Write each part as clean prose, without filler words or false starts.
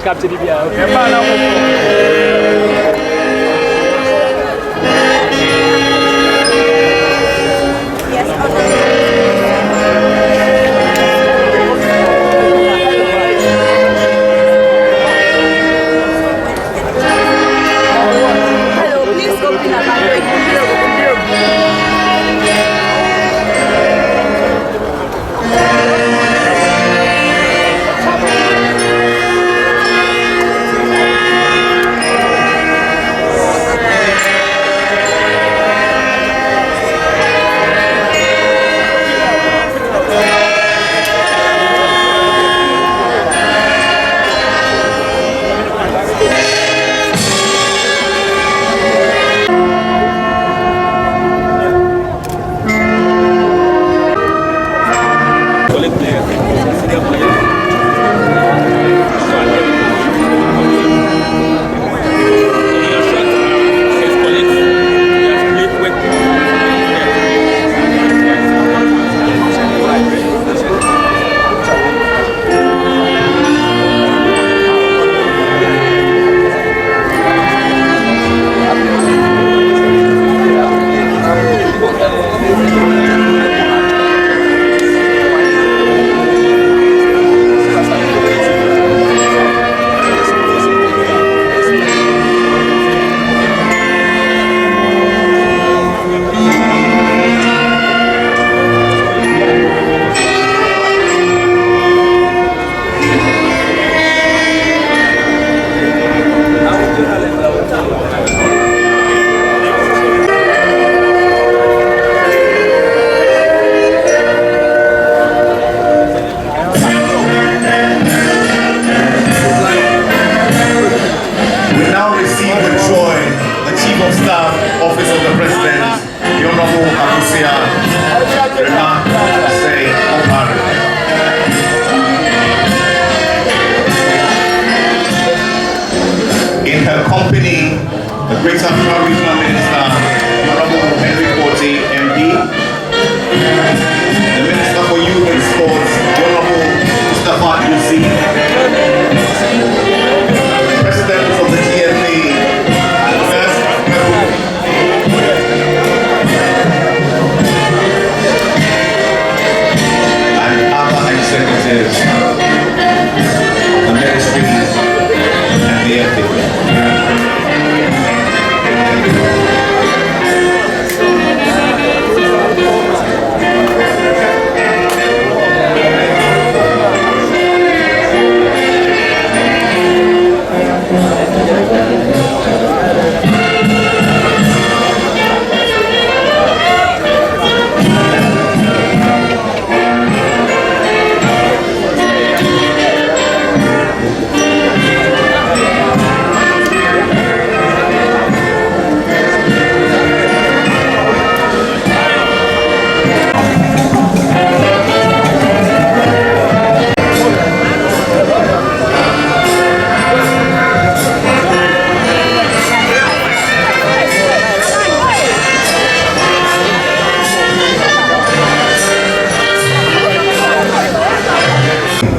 captain Libya.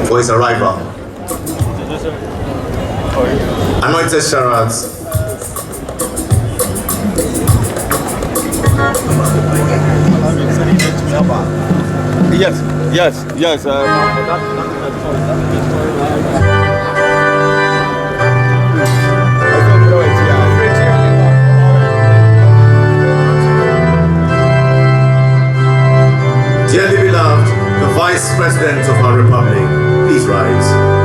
For his arrival. Anointed chariots. Yes. Dearly beloved, the Vice President of our Republic, please rise.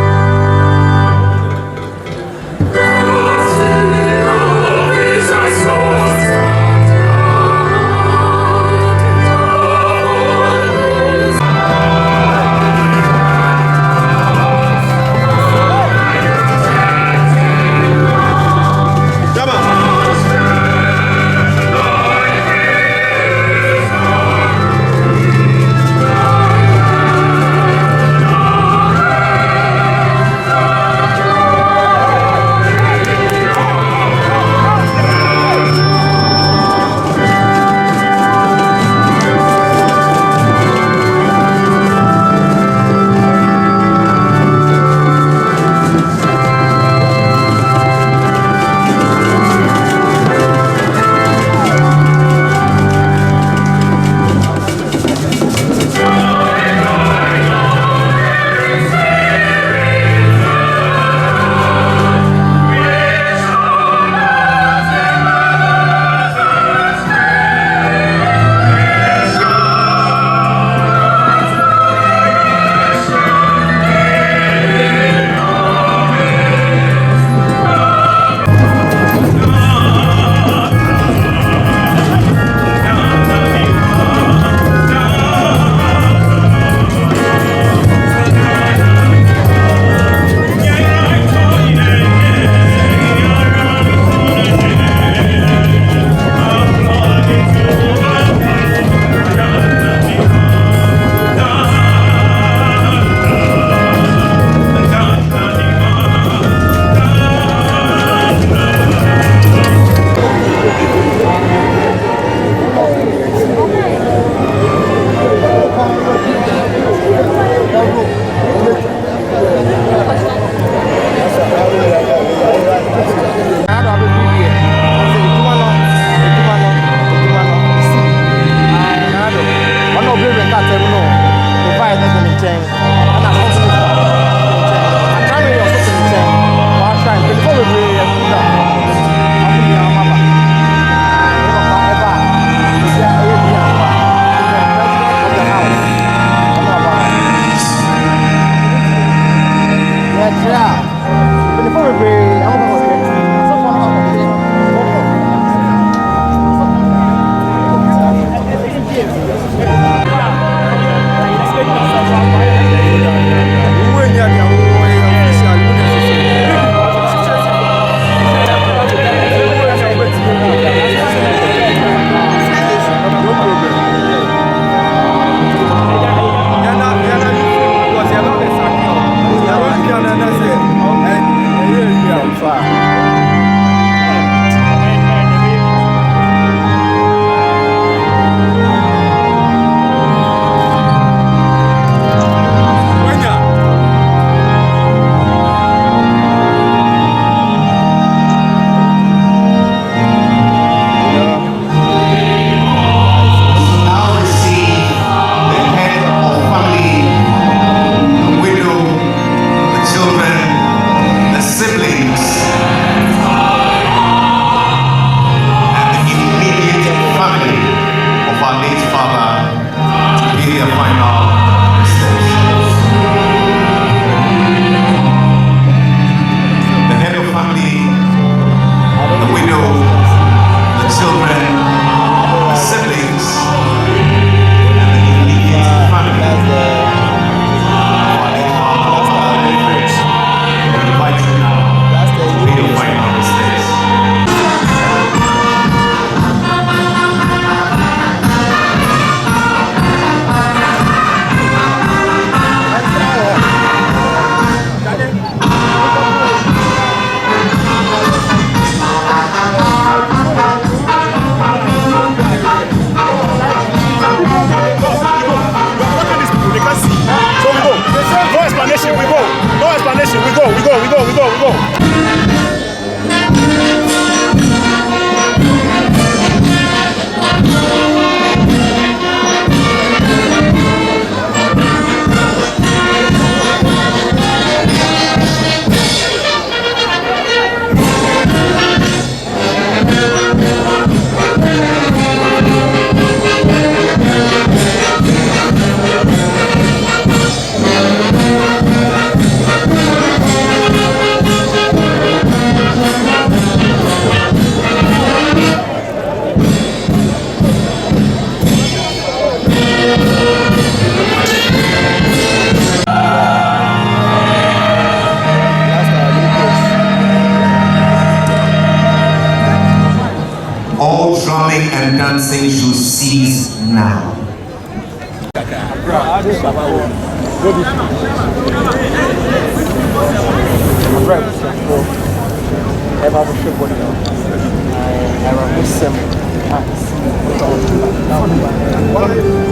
dancing should cease now.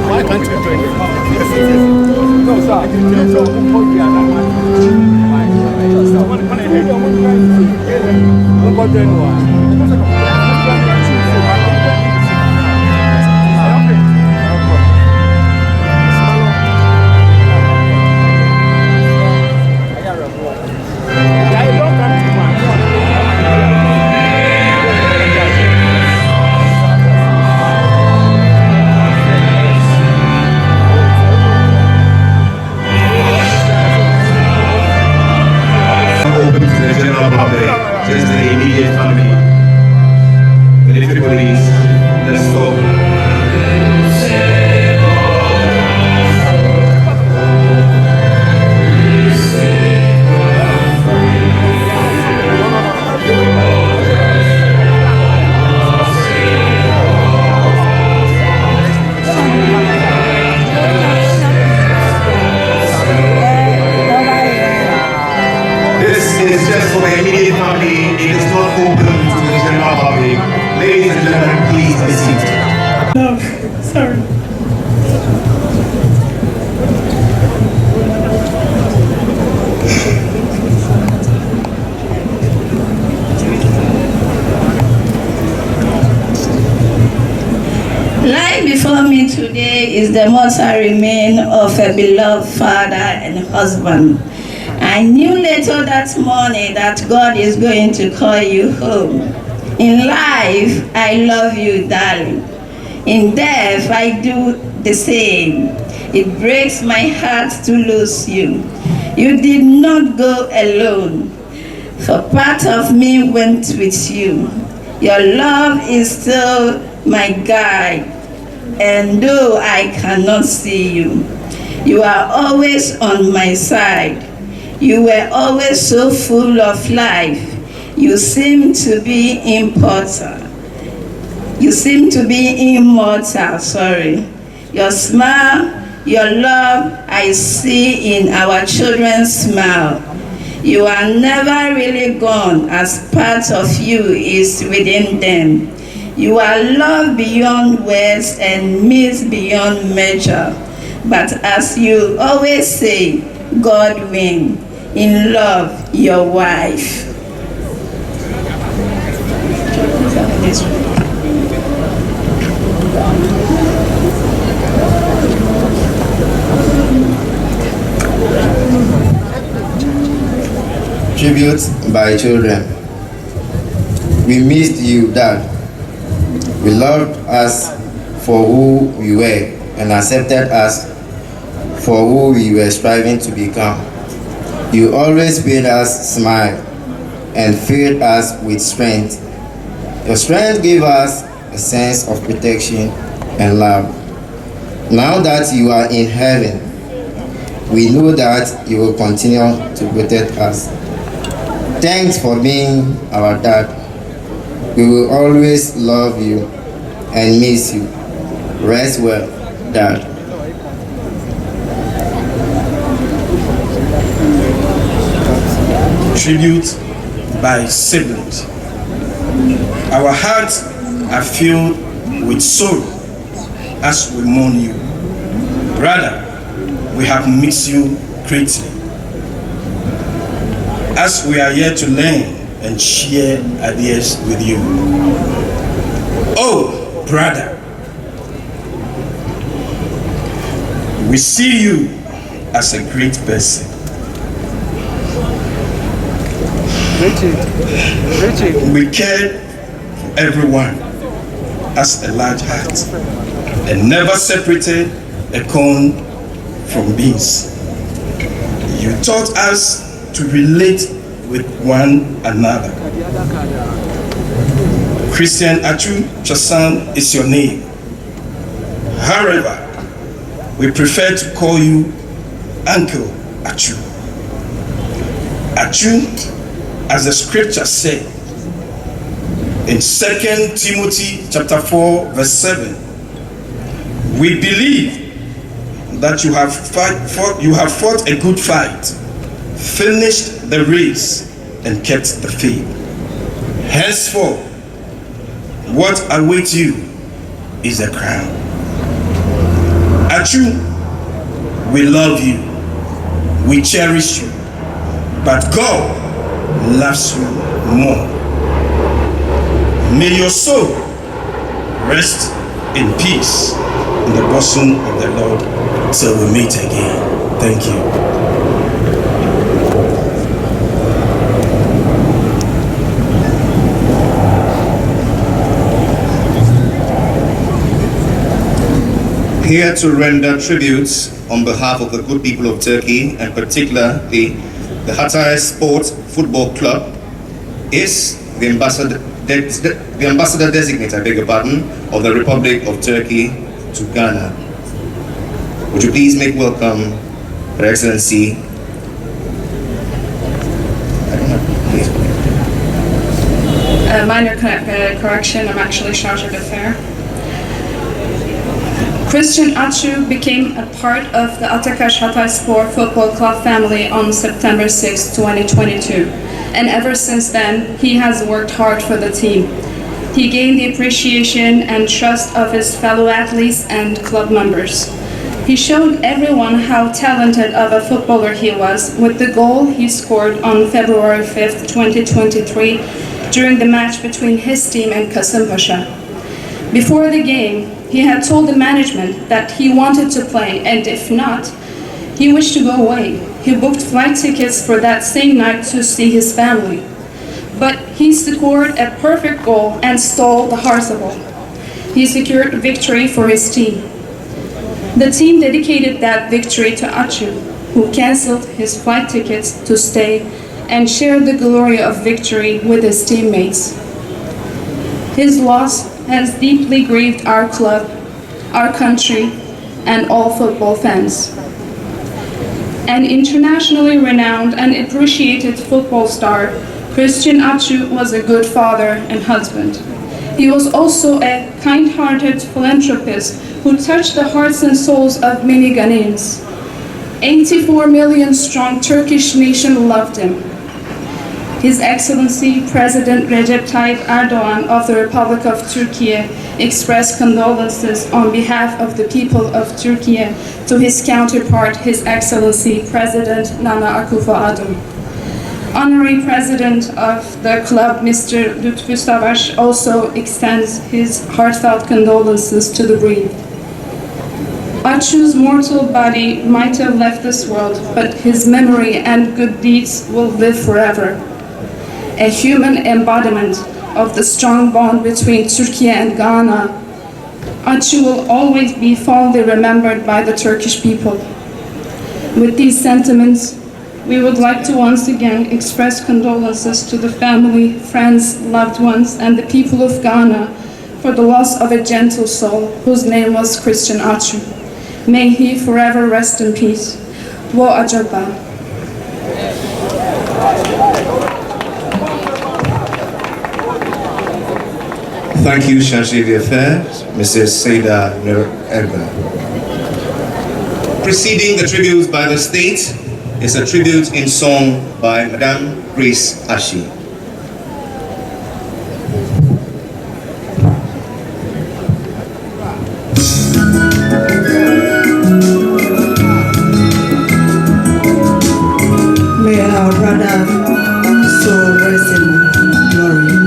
Why can't you join the No, sir. Open to the general public, just the immediate family. And if you please, let's go. This is just for the immediate family. It is not open to the general public. Ladies and gentlemen, please be seated. No, sorry. Lying before me today is the mortal remain of a beloved father and husband. I knew later that morning that God is going to call you home. In life, I love you, darling. In death, I do the same. It breaks my heart to lose you. You did not go alone, for part of me went with you. Your love is still my guide, and though I cannot see you, you are always on my side. You were always so full of life. You seem to be immortal. Sorry. Your smile, your love, I see in our children's smile. You are never really gone, as part of you is within them. You are loved beyond words and missed beyond measure. But as you always say, God wins. In love, your wife. Tribute by children. We missed you, Dad. We loved us for who we were and accepted us for who we were striving to become. You always made us smile and filled us with strength. Your strength gave us a sense of protection and love. Now that you are in heaven, we know that you will continue to protect us. Thanks for being our dad. We will always love you and miss you. Rest well, Dad. Tribute by siblings. Our hearts are filled with sorrow as we mourn you. Brother, we have missed you greatly. As we are here to learn and share ideas with you. Oh, brother, we see you as a great person. We care for everyone as a large heart and never separated a corn from beans. You taught us to relate with one another. Christian Atsu Chasan is your name. However, we prefer to call you Uncle Atsu. Atsu, as the scripture said, In 2 Timothy chapter 4, verse 7, we believe that you have fought a good fight, finished the race, and kept the faith. Henceforth, what awaits you is a crown. Atsu, we love you, we cherish you, but God loves you more. May your soul rest in peace in the bosom of the Lord till we meet again. Thank you. Here to render tributes on behalf of the good people of Turkey, and particularly the Xposed Football Club, is the ambassador designate, I beg your pardon, of the Republic of Turkey to Ghana. Would you please make welcome Her Excellency? A minor correction, I'm actually chargé d'affaires. Christian Atsu became a part of the Xposed Football Club family on September 6, 2022. And ever since then, he has worked hard for the team. He gained the appreciation and trust of his fellow athletes and club members. He showed everyone how talented of a footballer he was with the goal he scored on February 5, 2023 during the match between his team and Kasımpaşa. Before the game, he had told the management that he wanted to play, and if not, he wished to go away. He booked flight tickets for that same night to see his family. But he scored a perfect goal and stole the hearts of all. He secured victory for his team. The team dedicated that victory to Atsu, who cancelled his flight tickets to stay and shared the glory of victory with his teammates. His loss has deeply grieved our club, our country, and all football fans. An internationally renowned and appreciated football star, Christian Atsu was a good father and husband. He was also a kind-hearted philanthropist who touched the hearts and souls of many Ghanaians. 84 million strong Turkish nation loved him. His Excellency President Recep Tayyip Erdogan of the Republic of Turkey expressed condolences on behalf of the people of Turkey to his counterpart, His Excellency President Nana Akufo-Addo. Honorary President of the club, Mr. Lütfü Savaş, also extends his heartfelt condolences to the bereaved. Atsu's mortal body might have left this world, but his memory and good deeds will live forever. A human embodiment of the strong bond between Turkey and Ghana, Atsu will always be fondly remembered by the Turkish people. With these sentiments, we would like to once again express condolences to the family, friends, loved ones, and the people of Ghana for the loss of a gentle soul whose name was Christian Atsu. May he forever rest in peace. Wo Ajaba. Thank you, Chargé d'Affaires, Mrs. Seda Nur Erba. Preceding the tributes by the state is a tribute in song by Madame Grace Ashi. May our brother soul rest in glory.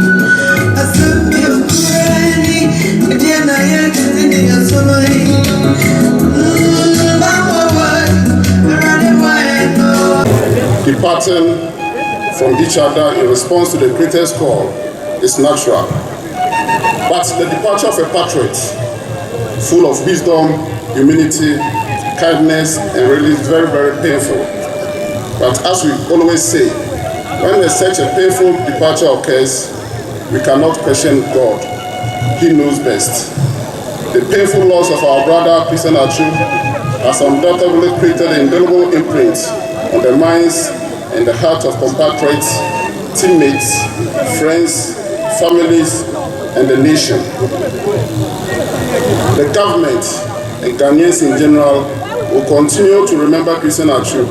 Departing from each other in response to the greatest call is natural. But the departure of a patriot, full of wisdom, humility, kindness, and really is very, very painful. But as we always say, when such a painful departure occurs, we cannot question God. He knows best. The painful loss of our brother Christian Atsu has undoubtedly created an indelible imprint on the minds and the hearts of compatriots, teammates, friends, families, and the nation. The government and Ghanaians in general will continue to remember Christian Atsu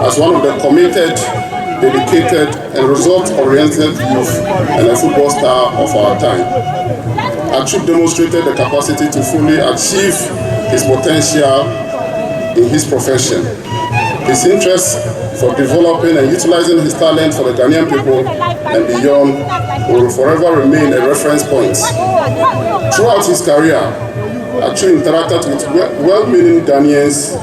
as one of the committed, dedicated, and result-oriented youth and a football star of our time. Atsu demonstrated the capacity to fully achieve his potential in his profession. His interest for developing and utilizing his talent for the Ghanaian people and beyond will forever remain a reference point. Throughout his career, Atsu interacted with well-meaning Ghanaians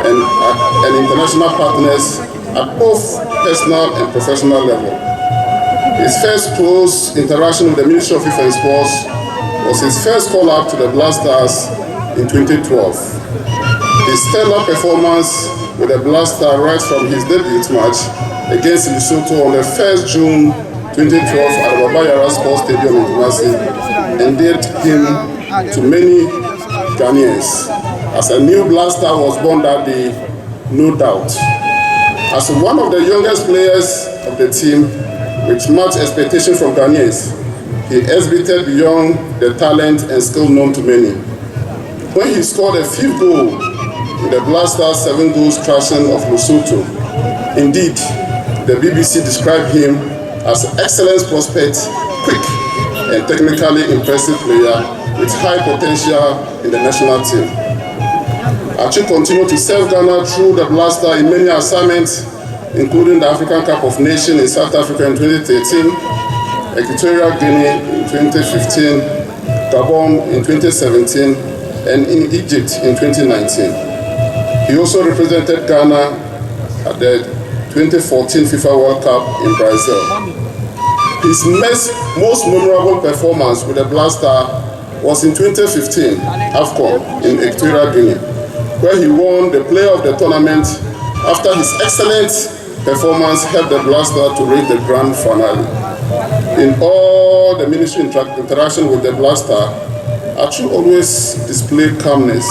and international partners at both personal and professional level. His first close interaction with the Ministry of Youth and Sports was his first call-up to the Black Stars in 2012. His stellar performance with the Black Stars right from his debut match against Lesotho on the 1st June 2012 at the Xposed Stadium in Kumasi endeared him to many Ghanaians. As a new Black Star was born that day, no doubt. As one of the youngest players of the team, with much expectation from Ghanaians, he exhibited beyond the talent and skill known to many. When he scored a 5th goal in the Black Stars' 7 goals thrashing of Lesotho, indeed, the BBC described him as an excellent prospect, quick and technically impressive player with high potential in the national team. Atsu continued to serve Ghana through the Black Stars in many assignments, including the African Cup of Nations in South Africa in 2013, Equatorial Guinea in 2015, Gabon in 2017, and in Egypt in 2019. He also represented Ghana at the 2014 FIFA World Cup in Brazil. His most memorable performance with the Black Stars was in 2015 AFCON in Equatorial Guinea, where he won the Player of the Tournament after his excellent performance helped the Black Stars to reach the grand finale. In all the ministry interaction with the Black Stars, Atsu always displayed calmness,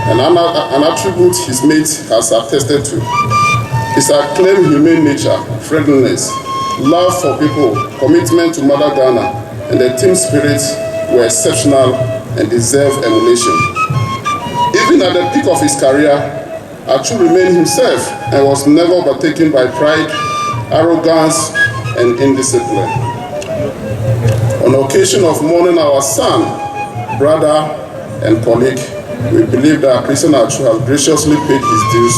and an attribute his mates has attested to. His acclaimed humane nature, friendliness, love for people, commitment to Mother Ghana, and the team spirit were exceptional and deserve emulation. Even at the peak of his career, Atsu remained himself and was never overtaken by pride, arrogance, and indiscipline. On the occasion of mourning our son, brother, and colleague, we believe that Christian Atsu has graciously paid his dues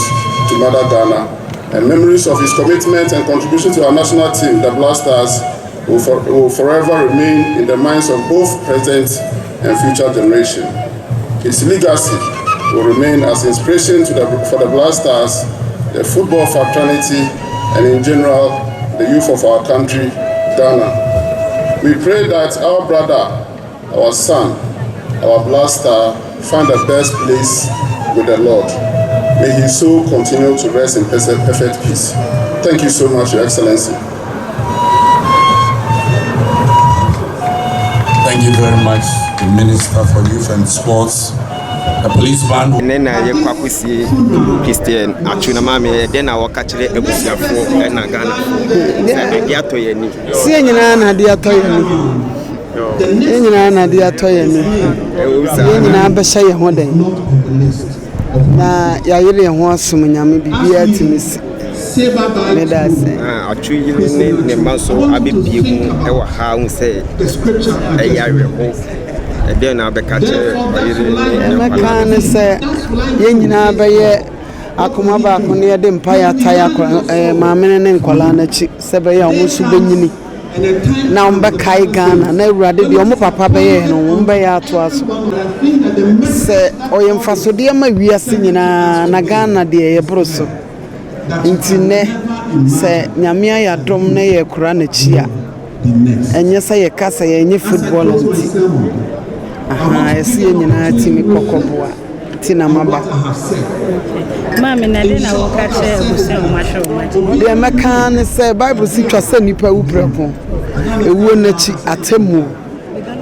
to Mother Ghana, and memories of his commitment and contribution to our national team, the Black Stars, will forever remain in the minds of both present and future generations. His legacy will remain as inspiration for the Black Stars, the football fraternity, and in general, the youth of our country, Ghana. We pray that our brother, our son, our Black Star find the best place with the Lord. May his soul continue to rest in perfect peace. Thank you so much, Your Excellency. Thank you very much, the Minister for Youth and Sports. The police band. Nena ye kwakusi Christian Atsu na mame den na wakachire ebusiafo e na Ghana. Ade atoye ni. Sie nyina na ade atoye ni. Nyina na ade atoye ni. Nyina ba hye ho den. Na ya yire ho asum nyame bibia timisi. Atsu yire ne manso abebie mu e wa ha hu se e ya reho. Then I became a can say, Yenina Baye, Akumaba, near the Empire Taya, Mamma and Kolana, Sabaya, Musubini. Now Bakai Ghana, never did the Omo Papa Baye, and Umbaya to us. Say, Oyam Fasodiama, we are singing Nagana, dear Broso. Intine, say, Namia, Domne, Kuranachia. And yes, I cast a football. I see nyina timi kokobwa tina maba mama na de na wo ka che abusa o mahwe o maji de meka ne say bible si twa say nipa wubrako ewu nachi atemu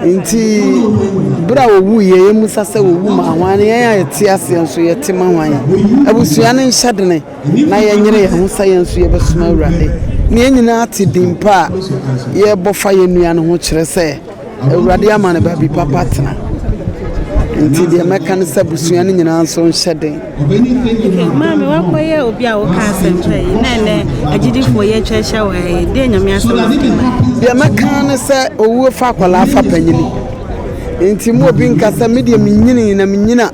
nti bra wo wu ye musa say wo wu ma hwane ya yeti ase enso yeti ma hwan abusua ne nhyadene na ye nyere ye ho say enso ye besuma awurade ne nyina te dimpa ye bofa ye nua no ho kyerɛ sɛ awurade ama ne ba bi papa tena nti de meka ne sɛ busua ne nyina nso nhyɛ den mama wakoye obi a wo ka asɛmpa yi na ne agidifo ye twɛhyɛ wa de nyame asɛm de meka ne sɛ owu fa kwala fa panyini nti mo obi nkasa me de menyini na menyina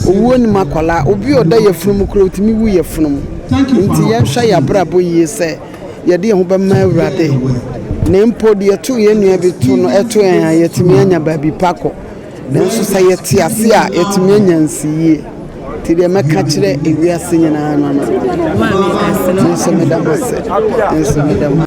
owu ni makwala obi oda yefunu kro otimi wu yefunu nti ye hwa ya brabo yi sɛ ye de ho bɛma awurade ne mpo de to ye nua bi to no eto yan yetimi anya ba bi pako nanso sɛ yɛte ase a yɛtumi anya nsiye ti de meka kyerɛ ewiase nyinaa no no nso medam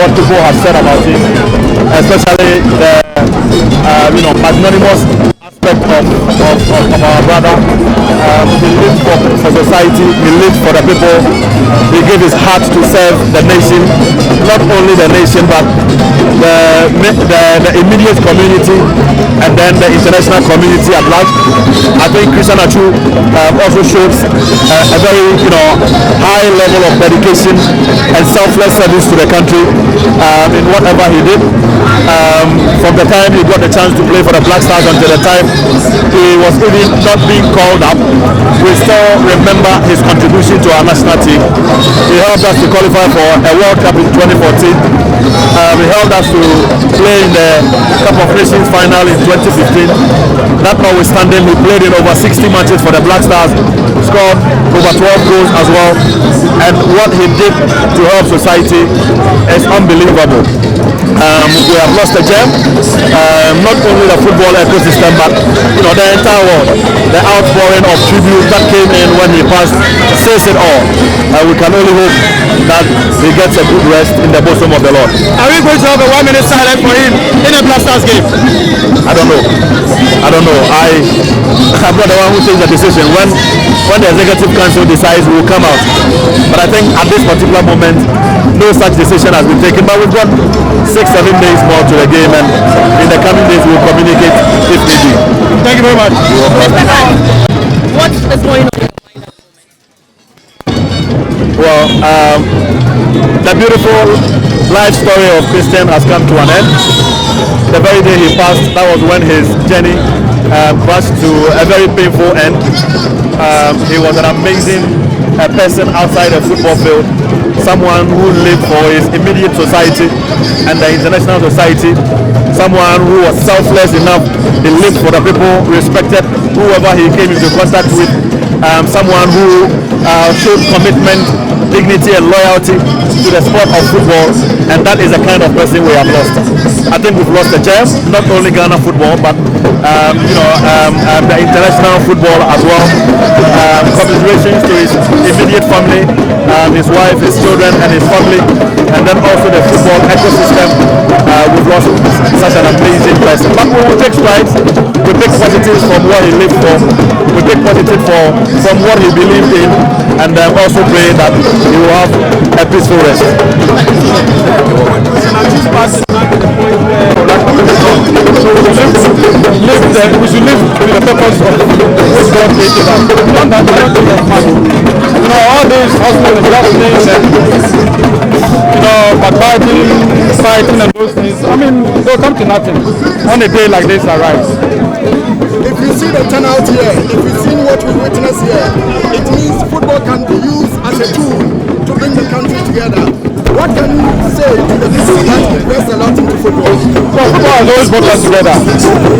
what people have said about it, especially the magnanimous aspect of our brother. He lived for society, he lived for the people. He gave his heart to serve the nation, not only the nation but the immediate community and then the international community at large. I think Christian Atsu also shows a very high level of dedication and selfless service to the country in whatever he did. From the time he got the chance to play for the Black Stars until the time he was even not being called up, we still remember his contribution to our national team. He helped us to qualify for a World Cup in 2014. He helped us to play in the Cup of Nations final in 2015. That notwithstanding, he played in over 60 matches for the Black Stars, scored over 12 goals as well, and what he did to help society is unbelievable. We have lost a gem, not only the football ecosystem but the entire world. The outpouring of tribute that came in when he passed says it all. We can only hope that he gets a good rest in the bosom of the Lord. Are we going to have a 1 minute silence for him in a Black Stars game? I don't know. I'm not the one who takes the decision. When the executive council decides, we will come out. But I think at this particular moment, no such decision has been taken. But we've got 6-7 days more to the game, and in the coming days we will communicate if needed. Thank you very much. What is going on? Well, the beautiful life story of Christian has come to an end. The very day he passed, that was when his journey passed to a very painful end. He was an amazing person outside the football field, someone who lived for his immediate society and the international society, someone who was selfless enough. He lived for the people, respected whoever he came into contact with, someone who showed commitment, dignity and loyalty to the sport of football, and that is the kind of person we have lost. I think we've lost a gem, not only Ghana football but the international football as well. Commiserations to his immediate family, his wife, his children and his family, and then also the football ecosystem. We've lost such an amazing person, but we will take strides. We take positives from what he lived for, we take positive from what he believed in, and also pray that he will have a peaceful rest. We should live with the purpose of what God created us. Not that we don't think of money. All these hospitals, things and backbiting, fighting and those things, they'll come to nothing on a day like this arrives. If you see the turnout here, if you've seen what we witness here, it means football can be used as a tool to bring the country together. What can you say to the people that invest a lot into football? Well, football has always brought us together.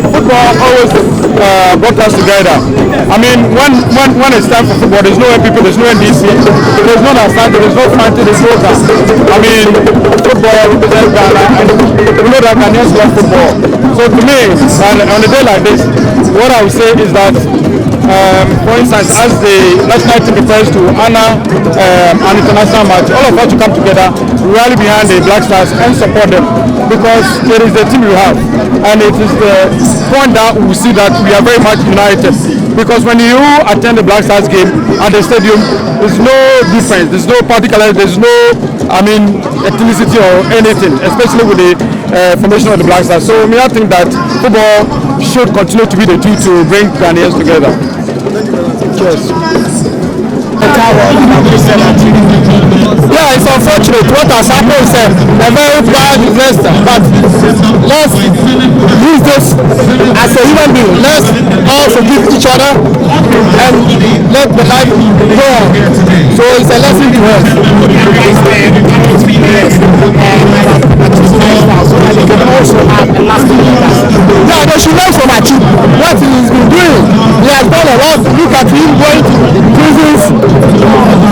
Football always brought us together. When it's time for football, there's no people, there's no NDC, there's no Asante, there's no Fanti, there's no Ghana. Football represents Ghana, and we know that Ghanaians love football. So to me, on a day like this, what I would say is that, for instance, as the national team prepares to honor an international match, all of us to come together, rally behind the Black Stars and support them, because it is the team we have, and it is the point that we see that we are very much united. Because when you attend the Black Stars game at the stadium, there's no difference, there's no particular, there's no ethnicity or anything, especially with the formation of the Black Stars. So I think that football should continue to be the tool to bring Ghanaians together. Cheers. Yeah, it's unfortunate. What has happened is a very bad disaster. But let's use this as a human being. Let's all forgive each other and let the life go on. So it's a lesson to us. Yeah, they should learn from Atsu. What he's been doing, he has done a lot. Look at him going to prisons,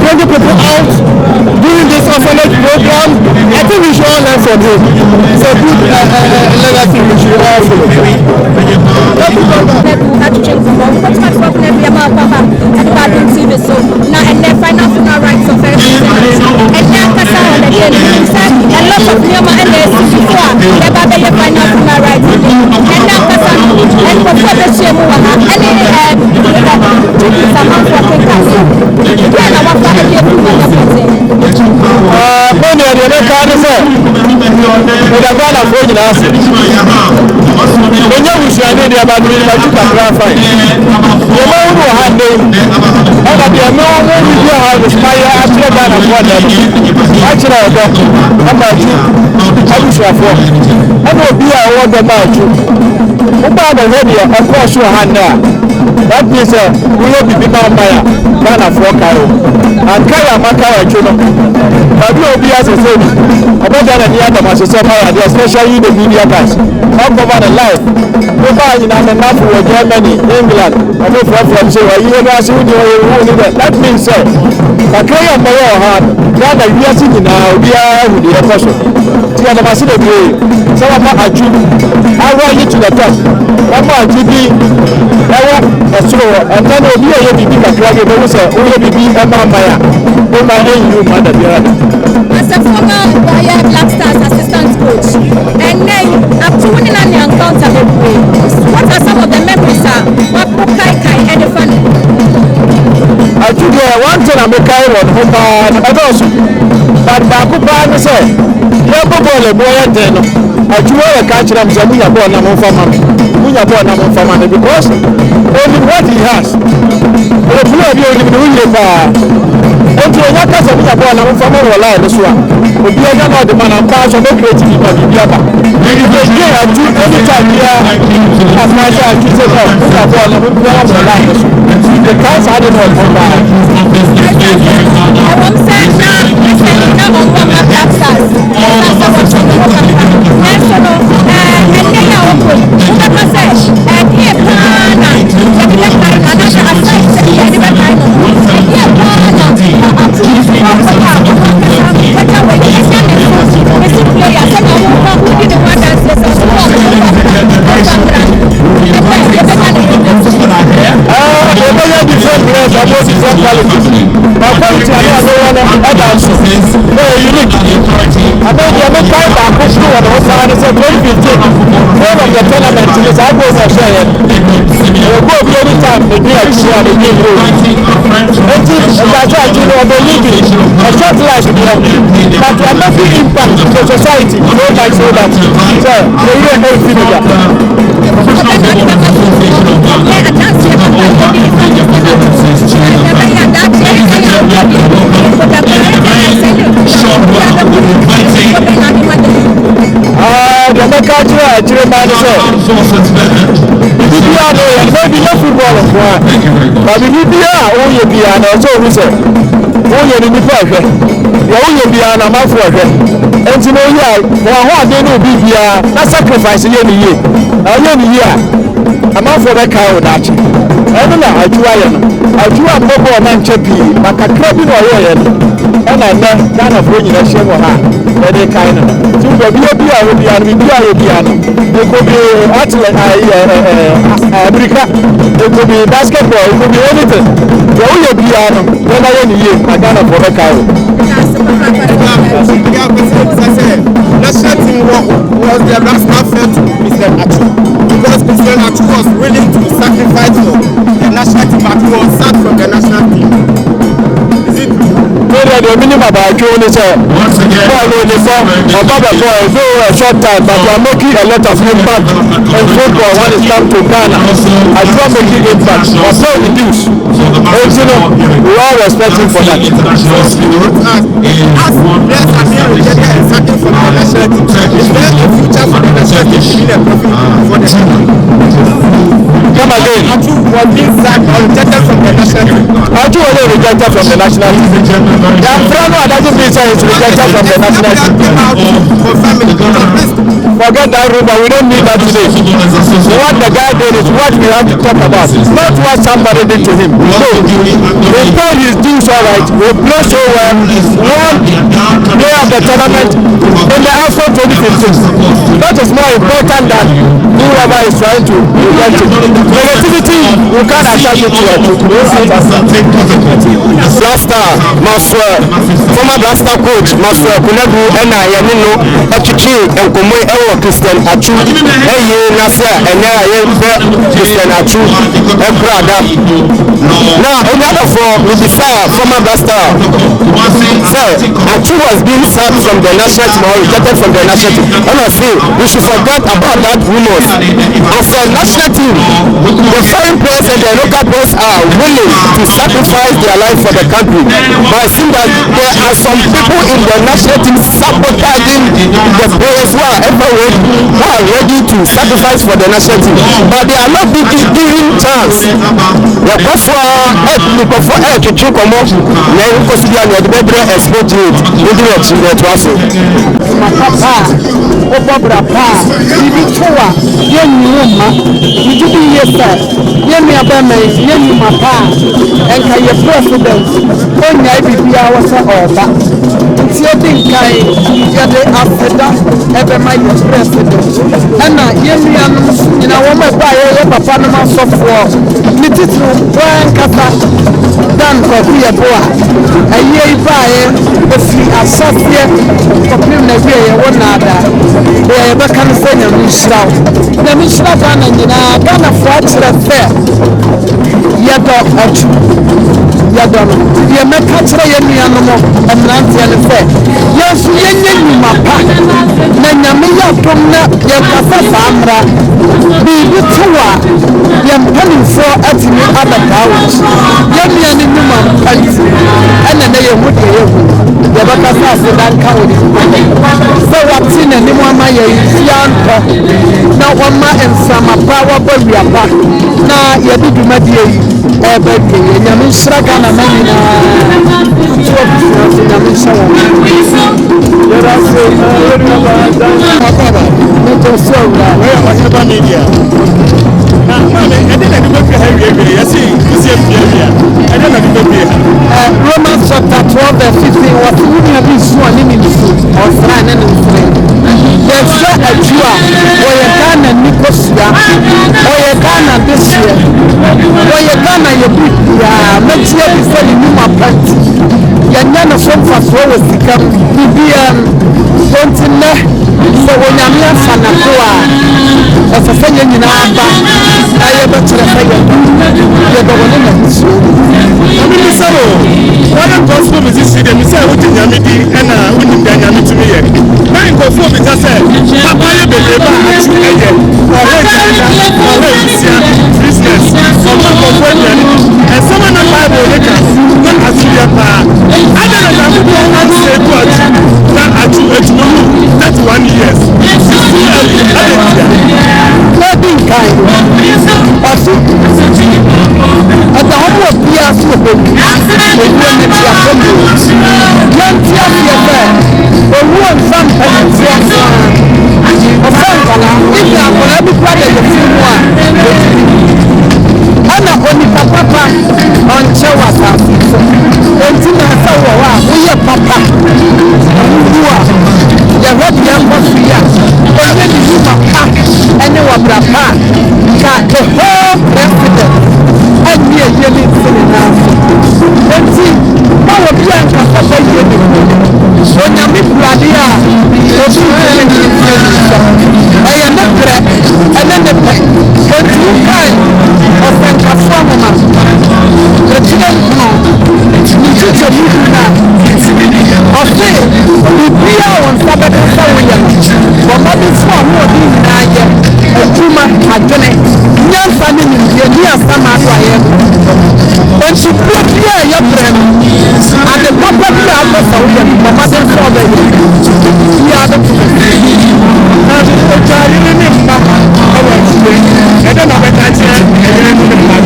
bringing people out, doing this orphanage program. I think we should all learn from him. It's a good legacy we should all follow. And I need about me, my chicken fine. The man who had name, and at the amount of you have inspired after that of one day. Actually, I'm not you. I wish you for. I will be a word about you. About the head here, of course, you hand there. That means we will be become buyer than a forecaro. And Kaya Makara Chuno. But you will be as a son. About that, and the other was a separate, especially the media guys. Talk about the life. Nobody in enough for Germany, England, and no problem. So you are saying that means so. But Kaya Mayo had that we are sitting now, we are with the person. See the machine of way. Some of my Atsu, I want you to the top. One more GB, and then we'll be able to be a drag, but also we'll be a mamma. Oh, my name, you mother. As a former Black Stars assistant coach, and then up to winning an encounter, what are some of the memories? What Kai and the fun? I took one thing I'm a kind of home, but Bakupa said, "You're a boy and then I do a catch them, Zamuya born among family. Muya born among family because only what he has. The two of you will be bar. And to a yakas of Muya born among family or lie this one. Would be another the man and pass of the creative of the Yaba. If they get a two any time here, as my child, you say, Muya born among family or lie this one. The cars had it all from that. I won't say now on one of Black Stars. But I'm not big impact to the society. So I say that. So they don't know if you know that. The Makaja, Jeremiah said, maybe no football of one, but if you are, oh, you be an also who said, oh, you're in the perfect. You be an amount for her. And you know, yeah, what they know be here, not sacrifice in the year. Amount for the cow that. I don't know, I do a mobile man champion, but a club in Orion. And I know none of when you share with her. Very kind of. So, the BOP will be and we do a piano. It could be athlete, Africa. It could be basketball, it could be anything. The only piano, when I am here, I got a for the cow. National team was the last affair to Mr. Atsu because Mr. Atsu was willing to sacrifice for the national team, but he was sacked from the national team. Is it true? The minimum about you only say, once again, about a short time, but we are making a lot of impact in football when it comes to Ghana. I try making impact, but so reduce. We are respecting for that. As players are being rejected and sacked from the national team, is there a future for the national team to be a profit for the Come again. Atsu was being sacked or rejected from the national team. Atsu was rejected from the national team. The Afrano doesn't mean it's rejected from the national team. Forget that rumor, we don't need that today. So what the guy did is what we have to talk about. Not what somebody did to him. No. He paid his dues all right. We played so well. Won day of the tournament in the Afro 2015. That is more important than whoever is trying to reject it. Negativity, you can't attach it to it. Blaster, former Blaster coach, Master Kunagu, and I am in Achichi and Kumoy Ewa Christian Atsu, and you Nasa, and I am Christian Atsu, and Prada. Now, another with the fire, former Blaster. So, Atsu was being sacked from the national team or rejected from the national team. And I feel we should forget about that rumors. as a national team, the foreign players and the local players are willing to sacrifice their life for the country. But it seems that there are some people in the national team sabotaging the players who are ready to sacrifice for the national team. But they are not giving chance. The first one, before to check on us, they will consider the better export rate. We do not see that also. Dan kopiye boa ayi baaye ofi asofie kopim na wie ye wonada ye beka no se na mishraw bana nyina bana fo akyere fe yedo atu yedo ye meka kyere ye nuanom emrante ne fe yesu yenye nyuma pa na nyame yadom na ye kasa samra bibi tuwa ye mpanimfo atimi abatawo ye nuane nyuma panti ena na ye hudi ye hu ye beka sa se dan kawo ni so wati na ni mo ama ye yanto na wama ensama pa wabawia pa na ye dudumadi yi ebe ye nyame nshira Ghana na nyina so nyame nshira yera se yera ba dan no to so la we wa heba media na mame ede na bi be ha wie yesi kusie bia ede na bi be Romans chapter 12 verse 15 what we have been so ani ni so or fra na ni so yes ajua wo ye Ghana ni kosia wo ye Ghana this year wo ye Ghana ye bi ya metie bi se ni ma party ya nyana so mfaso wo sikam bibia kontine so wo nyame afa na ko a efefe nyina aba aye be kire fe ye do woni na so amini sero one gospel musician dem say wo nyame di na woni da nyame tumi ye na nkofo bi ta say papa ye bebe ba atu eye ore sia business so papa ko nyame e sama na bible le ka na atu ya pa ada na na ko na say to atu na atu etumo that 1 years wedding kind also ata homo bia so ho owo ne ti akomo yanti afiafe owo nsam panti afa ofangala ibi akola bi kwa de fimu a ana oni papa onche wasa enti na sa wo wa wo papa wo ya wadi ya mafia onye ni papa ene wa brapa ka the whole president ani ye ni sene na enti bawo bia nka papa ye ni onya mi brade a obi ye ni aya na pre ene ne pe enti kai ofanka fomo ma president no ni tete mu na ose bibia won sabete sa wonya baba bi fo mo di na ye ejuma adwene nyansa ni ye ni asama do aye enti bibia ye brem ade papa bi a so wonya baba bi fo be ye ya do na bi o jari ni mma awa ti ede na be ta che ede ni mma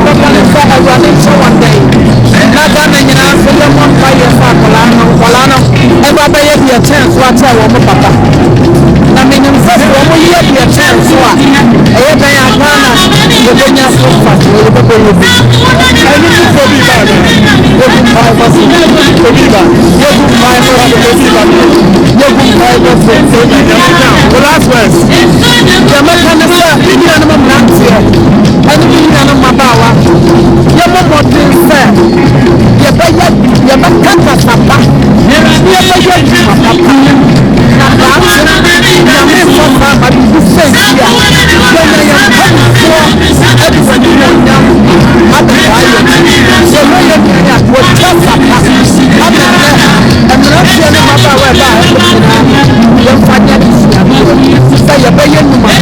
papa ni fa awa ni so one day na Ghana nyina so le mo pa ye fa kola no e ba be ye be chance wa cha wo mo papa na me nyim se wo mo ye be chance wa e ye be ya Ghana ye be nya so fa ye be be ye be ani ni ko bi ba ye bu pa ba so ko bi ba ye bu pa ba so ko bi ba ye bu pa ba so so na ya the last verse ya me kan se bi na no mo nante ani bi na no mabawa ye mo mo tin se ye be kaka sapa ye be ye papa na ba na me so fa ba bi se ya ye ya pa so e bi ni mo nya ma ba ya ye me ye ya ko ta sapa ma ba e me na se na ma ba wa ba ye fa ya ni ya se ye be ye ni ma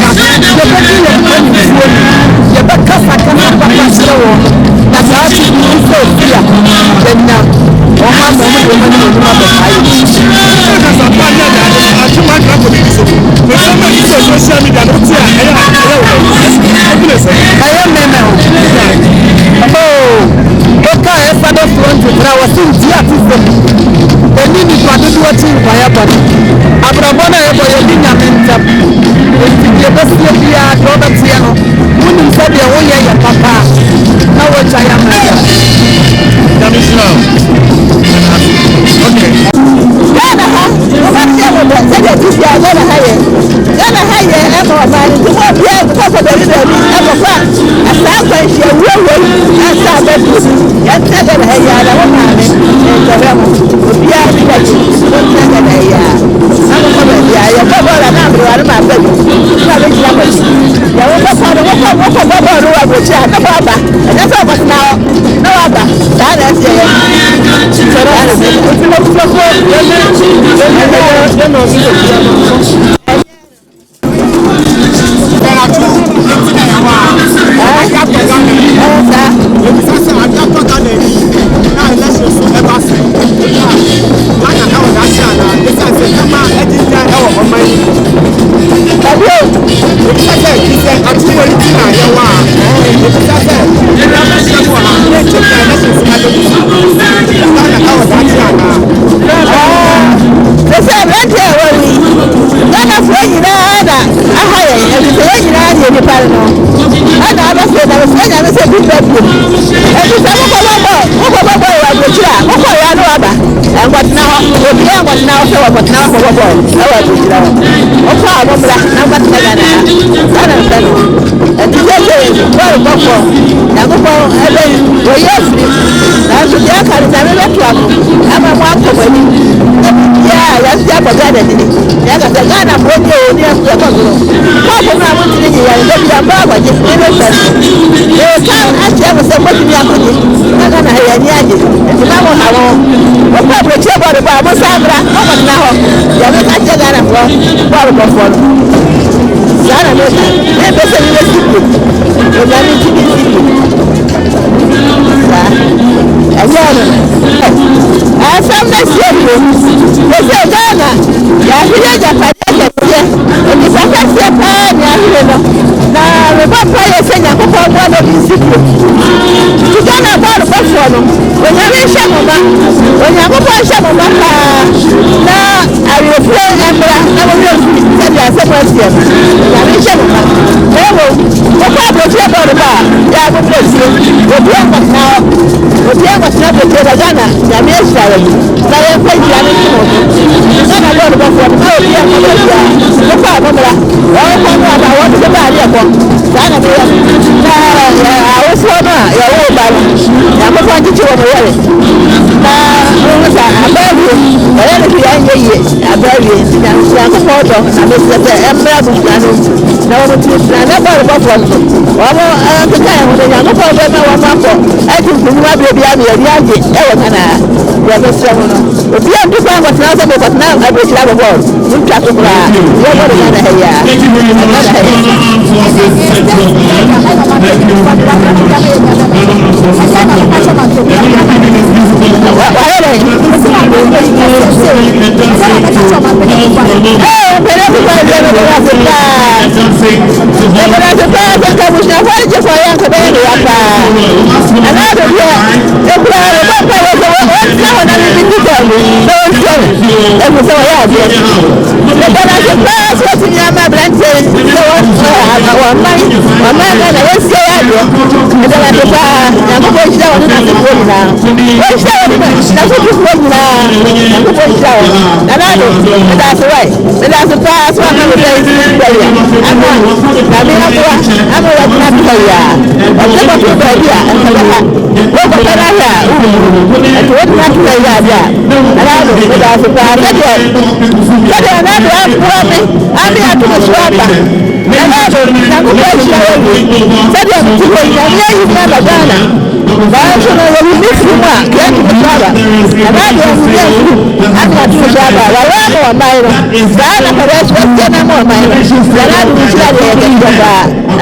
aka tu shaba wa wa mo mai no da na ka da shi ke na mo mai no da na du shi da ya ke ba da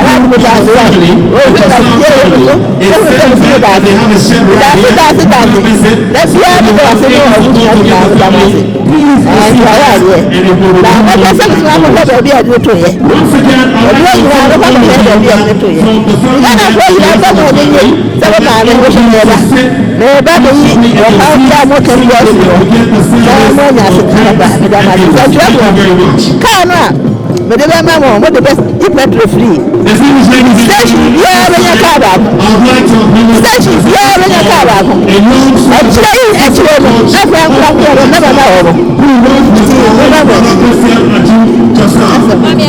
na du da su wa o ko da ke ko ko ko da da biya ni ko se no o ni ya da ma se ya ya ye da ma ke se ma mo da biya du to ye o biya ni wa ba ko da biya du to ye kana ko ya ba mo ni ye se ba ma ni ko shi ne ba me ba ko yi o ka ya mo ke ni ya si o da mo nya se ka ba da ma ni so tra ko kana me de ba ma mo de best petrol free station ya ba ya ka ba station ya ba ya ka ba ko actually no na fa ko ko na ba ba o Mami,